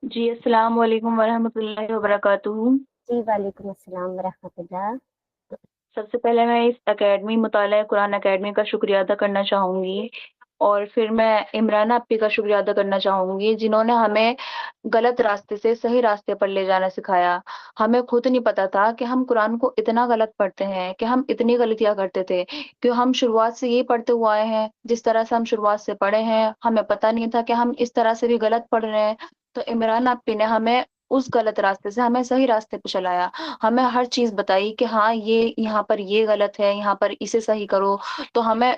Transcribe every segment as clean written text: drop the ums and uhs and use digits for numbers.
जी, अस्सलाम वालेकुम वरहमतुल्लाहि वबरकातुहू। जी, वालेकुम अस्सलाम वरहमतुल्लाह। सबसे पहले मैं इस अकेडमी मुतालिआ कुरान अकेडमी का शुक्रिया अदा करना चाहूँगी और फिर मैं इमरान आपी का शुक्रिया अदा करना चाहूँगी, जिन्होंने हमें गलत रास्ते से सही रास्ते पर ले जाना सिखाया। हमें खुद नहीं पता था कि हम कुरान को इतना गलत पढ़ते हैं, कि हम इतनी गलतियाँ करते थे, कि हम शुरुआत से यही पढ़ते हुए आए हैं, जिस तरह से हम शुरुआत से पढ़े हैं, हमें पता नहीं था कि हम इस तरह से भी गलत पढ़ रहे हैं। तो इमरान आपी ने हमें उस गलत रास्ते से हमें सही रास्ते पे चलाया। हमें हर चीज़ बताई कि हाँ, ये यहाँ पर ये गलत है, यहाँ पर इसे सही करो। तो हमें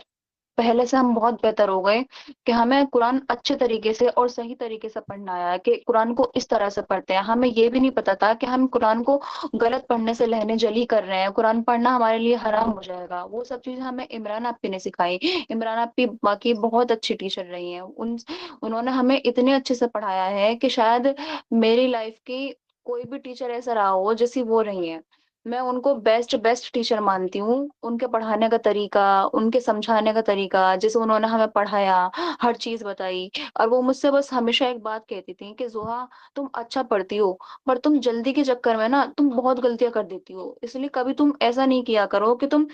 पहले से हम बहुत बेहतर हो गए कि हमें कुरान अच्छे तरीके से और सही तरीके से पढ़ना आया कि कुरान को इस तरह से पढ़ते हैं। हमें ये भी नहीं पता था कि हम कुरान को गलत पढ़ने से लहने जली कर रहे हैं, कुरान पढ़ना हमारे लिए हराम हो जाएगा। वो सब चीज़ें हमें इमरान आपी ने सिखाई। इमरान आपी वाक़ई बहुत अच्छी टीचर रही हैं। उन्होंने हमें इतने अच्छे से पढ़ाया है कि शायद मेरी लाइफ़ की कोई भी टीचर ऐसा रहा हो जैसी वो रही हैं। मैं उनको बेस्ट बेस्ट टीचर मानती हूँ। उनके पढ़ाने का तरीका, उनके समझाने का तरीका, जैसे उन्होंने हमें पढ़ाया, हर चीज़ बताई और वो मुझसे बस हमेशा एक बात कहती थी कि ज़ुहा, तुम अच्छा पढ़ती हो, पर तुम जल्दी के चक्कर में ना तुम बहुत गलतियाँ कर देती हो। इसलिए कभी तुम ऐसा नहीं किया करो कि तुम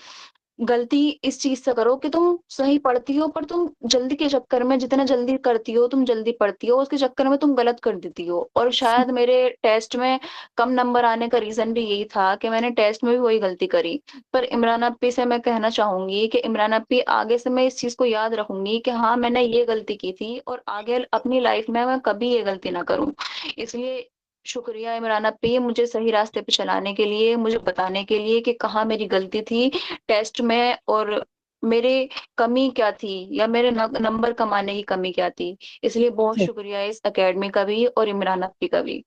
गलती इस चीज़ से करो कि तुम सही पढ़ती हो, पर तुम जल्दी के चक्कर में जितना जल्दी करती हो, तुम जल्दी पढ़ती हो, उसके चक्कर में तुम गलत कर देती हो। और शायद मेरे टेस्ट में कम नंबर आने का रीज़न भी यही था कि मैंने टेस्ट में भी वही गलती करी। पर इमरान अप्पी से मैं कहना चाहूँगी कि इमरान अप्पी, आगे से मैं इस चीज़ को याद रखूँगी कि हाँ, मैंने ये गलती की थी और आगे अपनी लाइफ़ में मैं कभी ये गलती ना करूँ। इसलिए शुक्रिया इमरान अप्पी, मुझे सही रास्ते पे चलाने के लिए, मुझे बताने के लिए कि कहाँ मेरी गलती थी टेस्ट में और मेरे कमी क्या थी या मेरे नंबर कम आने की कमी क्या थी। इसलिए बहुत जी, शुक्रिया इस अकेडमी का भी और इमरान अप्पी का भी।